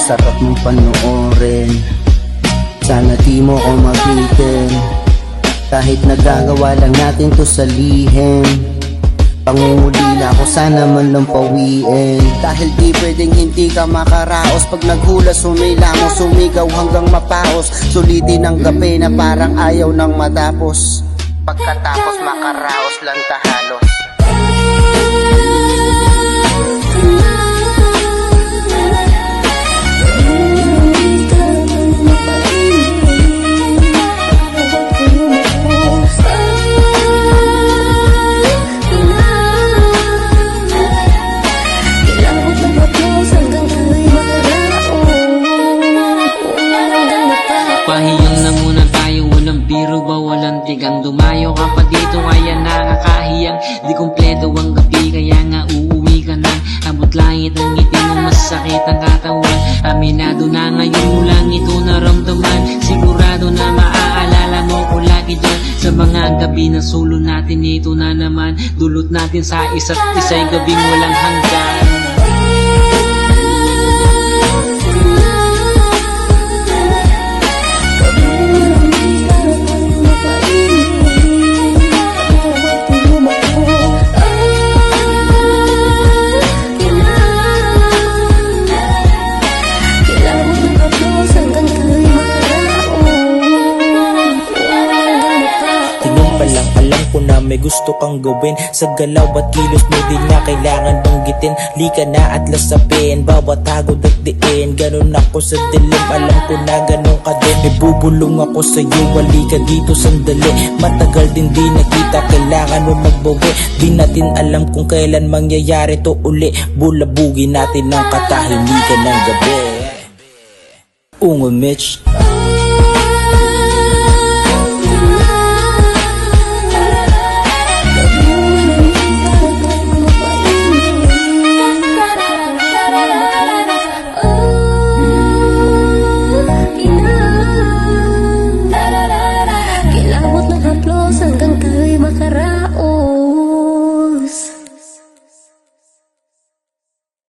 sarap mong panoorin. Sana di mo ko mabitin, kahit nagagawa lang natin to sa lihim. Pangungulila ko, sana man lang pawiin. Dahil di pwedeng hindi ka makaraos. Pag naghula sumilamos, sumigaw hanggang mapaos. Sulitin ang gabi na parang ayaw nang matapos. Pagkatapos makaraos lang tahalos. Pahiyang na muna tayo, walang biro ba, walang tigang. Dumayo ka pa dito, kaya nakakahiyang. Di kumpleto ang gabi, kaya nga uuwi ka na. Abot langit ang ngiti mo, masakit ang katawan. Aminado na ngayon mo lang ito naramdaman. Sigurado na maaalala mo ko lagi dyan. Sa mga gabi na solo natin, ito na naman. Dulot natin sa isa't isa'y gabing walang hanggan. Alam ko na may gusto kang gawin. Sa galaw at kilos mo din nga kailangan banggitin. Lika na at lasapin, bawat hagod at diin. Ganon ako sa dilim, alam ko na ganon ka din. May bubulong ako sa'yo, wali ka dito sandali. Matagal din di nakita, kailangan mo magbawi. Di natin alam kung kailan mangyayari to uli. Bulabugin natin ang katahimikan ng gabi. Ungo Mitch.